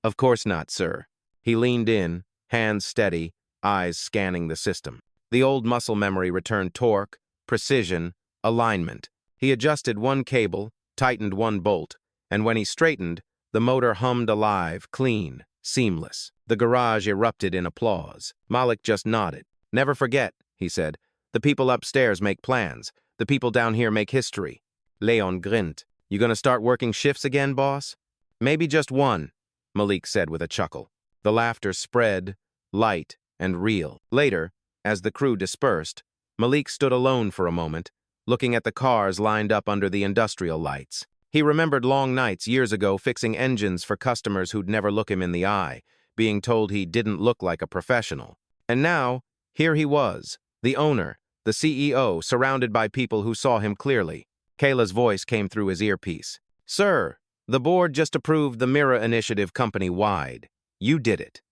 "Of course not, sir." He leaned in, hands steady, eyes scanning the system. The old muscle memory returned torque, precision, alignment. He adjusted one cable, tightened one bolt, and when he straightened, the motor hummed alive, clean, seamless. The garage erupted in applause. Malik just nodded. "Never forget," he said. "The people upstairs make plans. The people down here make history." Leon grinned. "You gonna start working shifts again, boss?" "Maybe just one," Malik said with a chuckle. The laughter spread, light and real. Later, as the crew dispersed, Malik stood alone for a moment, looking at the cars lined up under the industrial lights. He remembered long nights years ago fixing engines for customers who'd never look him in the eye, being told he didn't look like a professional. And now, here he was, the owner, the CEO, surrounded by people who saw him clearly. Kayla's voice came through his earpiece. "Sir, the board just approved the Mirror Initiative company-wide. You did it."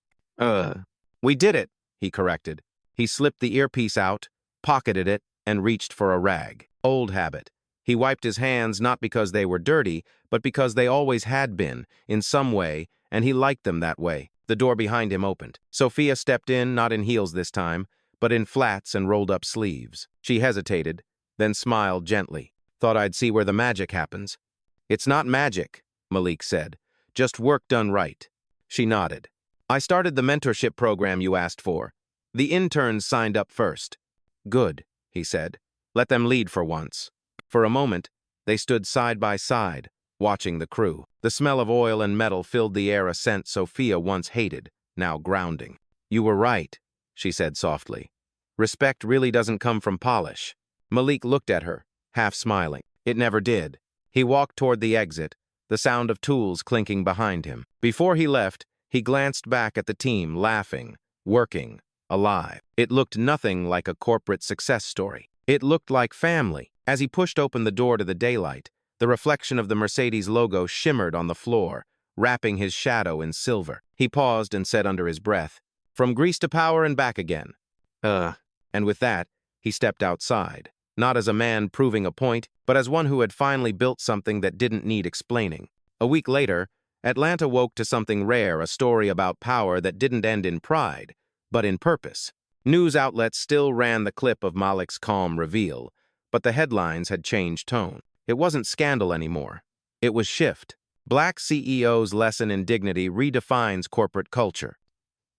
We did it," he corrected. He slipped the earpiece out, pocketed it, and reached for a rag. Old habit. He wiped his hands not because they were dirty, but because they always had been, in some way, and he liked them that way. The door behind him opened. Sophia stepped in, not in heels this time, but in flats and rolled-up sleeves. She hesitated, then smiled gently. "Thought I'd see where the magic happens." "It's not magic," Malik said. "Just work done right." She nodded. "I started the mentorship program you asked for. The interns signed up first." "Good," he said. "Let them lead for once." For a moment, they stood side by side, watching the crew. The smell of oil and metal filled the air, a scent Sophia once hated, now grounding. "You were right," she said softly. "Respect really doesn't come from polish." Malik looked at her, half smiling. It never did. He walked toward the exit, the sound of tools clinking behind him. Before he left, he glanced back at the team, laughing, working, alive. It looked nothing like a corporate success story. It looked like family. As he pushed open the door to the daylight, the reflection of the Mercedes logo shimmered on the floor, wrapping his shadow in silver. He paused and said under his breath, "From Greece to power and back again." And with that, he stepped outside, not as a man proving a point, but as one who had finally built something that didn't need explaining. A week later, Atlanta woke to something rare, a story about power that didn't end in pride, but in purpose. News outlets still ran the clip of Malik's calm reveal, but the headlines had changed tone. It wasn't scandal anymore. It was shift. Black CEO's lesson in dignity redefines corporate culture.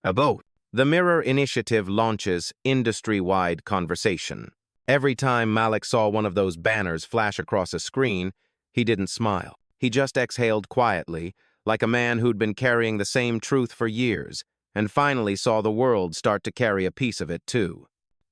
The Mirror Initiative launches industry-wide conversation. Every time Malik saw one of those banners flash across a screen, he didn't smile. He just exhaled quietly, like a man who'd been carrying the same truth for years, and finally saw the world start to carry a piece of it too.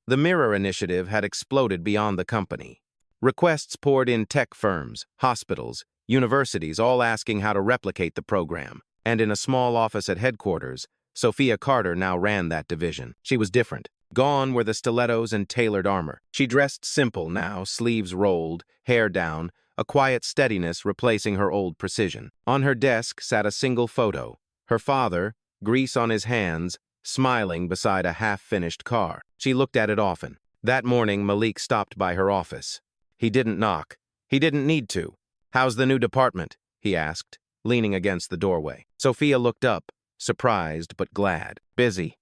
The Mirror Initiative had exploded beyond the company. Requests poured in tech firms, hospitals, universities, all asking how to replicate the program. And in a small office at headquarters, Sophia Carter now ran that division. She was different. Gone were the stilettos and tailored armor. She dressed simple now, sleeves rolled, hair down, a quiet steadiness replacing her old precision. On her desk sat a single photo. Her father, grease on his hands, smiling beside a half-finished car. She looked at it often. That morning, Malik stopped by her office. He didn't knock. He didn't need to. "How's the new department?" he asked, leaning against the doorway. Sophia looked up, surprised but glad. "Busy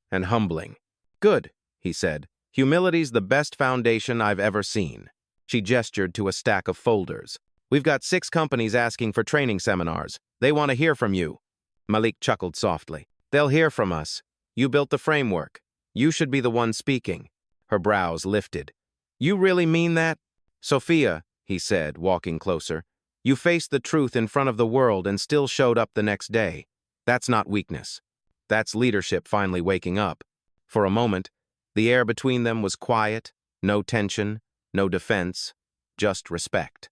and humbling." "Good," he said. "Humility's the best foundation I've ever seen." She gestured to a stack of folders. "We've got 6 companies asking for training seminars. They want to hear from you." Malik chuckled softly. "They'll hear from us. You built the framework. You should be the one speaking." Her brows lifted. "You really mean that?" "Sophia," he said, walking closer, "you faced the truth in front of the world and still showed up the next day. That's not weakness. That's leadership finally waking up." For a moment, the air between them was quiet, no tension, no defense, just respect.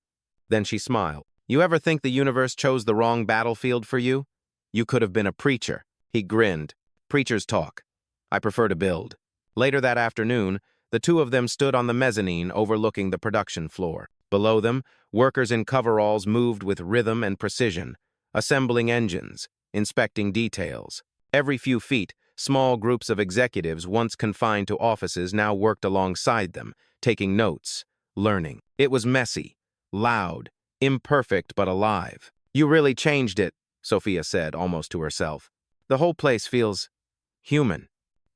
Then she smiled. "You ever think the universe chose the wrong battlefield for you? You could have been a preacher." He grinned. "Preachers talk. I prefer to build." Later that afternoon, the two of them stood on the mezzanine overlooking the production floor. Below them, workers in coveralls moved with rhythm and precision, assembling engines, inspecting details. Every few feet, small groups of executives once confined to offices now worked alongside them, taking notes, learning. It was messy, loud, imperfect but alive. "You really changed it," Sophia said, almost to herself. "The whole place feels human."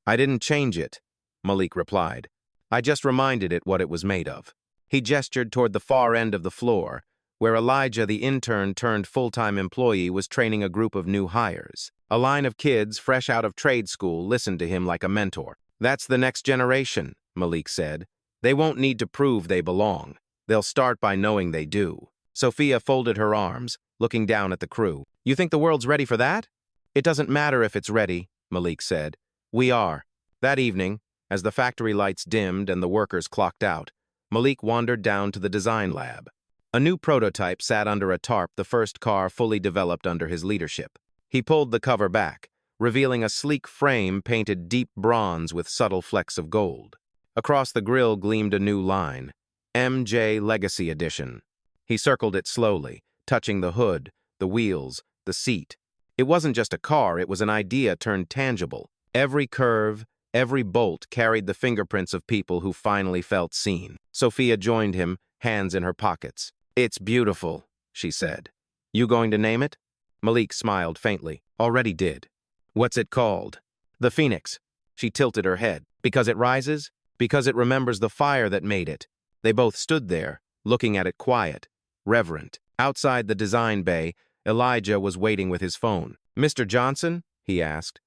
"I didn't change it," Malik replied. "I just reminded it what it was made of." He gestured toward the far end of the floor, where Elijah, the intern turned full-time employee, was training a group of new hires. A line of kids fresh out of trade school listened to him like a mentor. "That's the next generation," Malik said. "They won't need to prove they belong. They'll start by knowing they do." Sophia folded her arms, looking down at the crew. "You think the world's ready for that?" "It doesn't matter if it's ready," Malik said. "We are." That evening, as the factory lights dimmed and the workers clocked out, Malik wandered down to the design lab. A new prototype sat under a tarp, the first car fully developed under his leadership. He pulled the cover back, revealing a sleek frame painted deep bronze with subtle flecks of gold. Across the grille gleamed a new line, MJ Legacy Edition. He circled it slowly, touching the hood, the wheels, the seat. It wasn't just a car, it was an idea turned tangible. Every curve, every bolt carried the fingerprints of people who finally felt seen. Sophia joined him, hands in her pockets. "It's beautiful," she said. "You going to name it?" Malik smiled faintly. "Already did." "What's it called?" "The Phoenix." She tilted her head. "Because it rises? Because it remembers the fire that made it." They both stood there, looking at it quiet, reverent. Outside the design bay, Elijah was waiting with his phone. "Mr. Johnson?" he asked.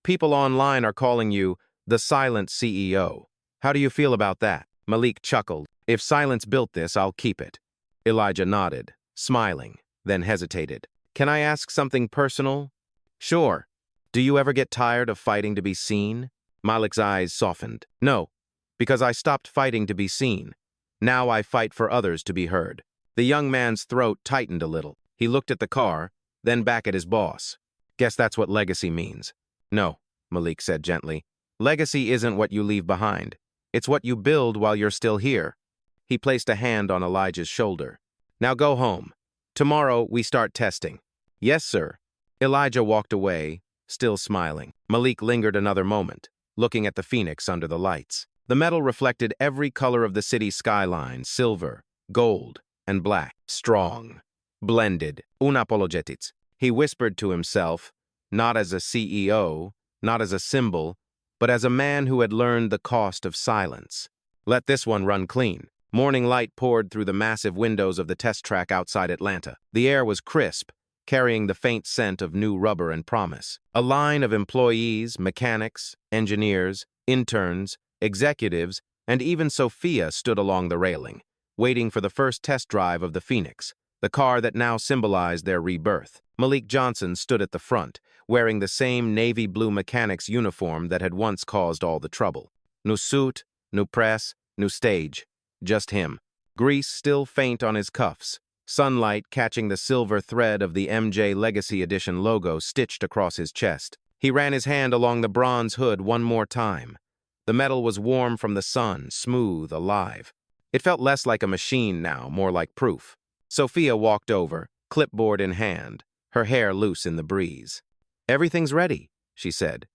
"People online are calling you the silent CEO. How do you feel about that?" Malik chuckled. "If Silence built this, I'll keep it." Elijah nodded, smiling, then hesitated. "Can I ask something personal?" "Sure." "Do you ever get tired of fighting to be seen?" Malik's eyes softened. "No, because I stopped fighting to be seen. Now I fight for others to be heard." The young man's throat tightened a little. He looked at the car, then back at his boss. "Guess that's what legacy means." "No," Malik said gently. "Legacy isn't what you leave behind. It's what you build while you're still here. He placed a hand on Elijah's shoulder. Now go home. Tomorrow we start testing. Yes, sir. Elijah walked away, still smiling. Malik lingered another moment, looking at the Phoenix under the lights. The metal reflected every color of the city's skyline, silver, gold, and black. Strong. Blended. Unapologetics. He whispered to himself, not as a CEO, not as a symbol, but as a man who had learned the cost of silence. Let this one run clean. Morning light poured through the massive windows of the test track outside Atlanta. The air was crisp, carrying the faint scent of new rubber and promise. A line of employees, mechanics, engineers, interns, executives, and even Sophia stood along the railing, waiting for the first test drive of the Phoenix, the car that now symbolized their rebirth. Malik Johnson stood at the front, wearing the same navy blue mechanic's uniform that had once caused all the trouble. New suit, new press, new stage. Just him. Grease still faint on his cuffs, sunlight catching the silver thread of the MJ Legacy Edition logo stitched across his chest. He ran his hand along the bronze hood one more time. The metal was warm from the sun, smooth, alive. It felt less like a machine now, more like proof. Sophia walked over, clipboard in hand, her hair loose in the breeze. Everything's ready, she said.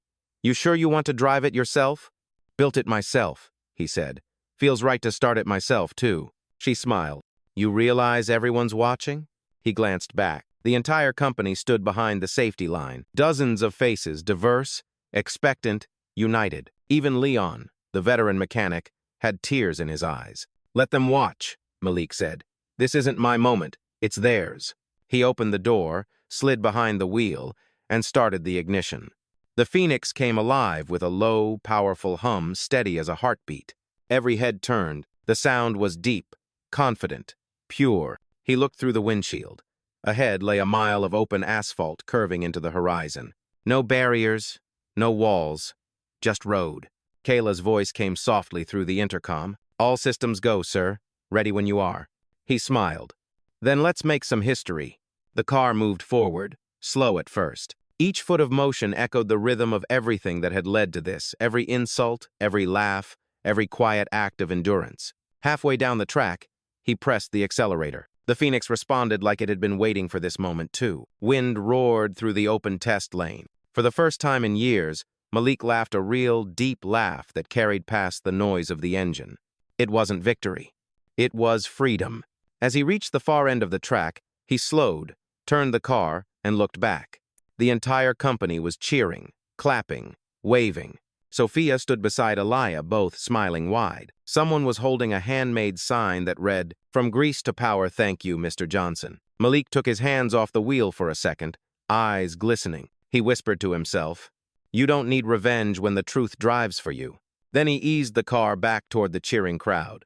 You sure you want to drive it yourself? Built it myself, he said. Feels right to start it myself, too. She smiled. You realize everyone's watching? He glanced back. The entire company stood behind the safety line. Dozens of faces, diverse, expectant, united. Even Leon, the veteran mechanic, had tears in his eyes. Let them watch, Malik said. This isn't my moment. It's theirs. He opened the door, slid behind the wheel, and started the ignition. The Phoenix came alive with a low, powerful hum steady as a heartbeat. Every head turned. The sound was deep, confident, pure. He looked through the windshield. Ahead lay a mile of open asphalt curving into the horizon. No barriers, no walls, just road. Kayla's voice came softly through the intercom. All systems go, sir. Ready when you are. He smiled. Then let's make some history. The car moved forward, slow at first. Each foot of motion echoed the rhythm of everything that had led to this, every insult, every laugh, every quiet act of endurance. Halfway down the track, he pressed the accelerator. The Phoenix responded like it had been waiting for this moment, too. Wind roared through the open test lane. For the first time in years, Malik laughed a real, deep laugh that carried past the noise of the engine. It wasn't victory. It was freedom. As he reached the far end of the track, he slowed, turned the car, and looked back. The entire company was cheering, clapping, waving. Sophia stood beside Elia, both smiling wide. Someone was holding a handmade sign that read, "From grease to power, thank you, Mr. Johnson." Malik took his hands off the wheel for a second, eyes glistening. He whispered to himself, "You don't need revenge when the truth drives for you." Then he eased the car back toward the cheering crowd.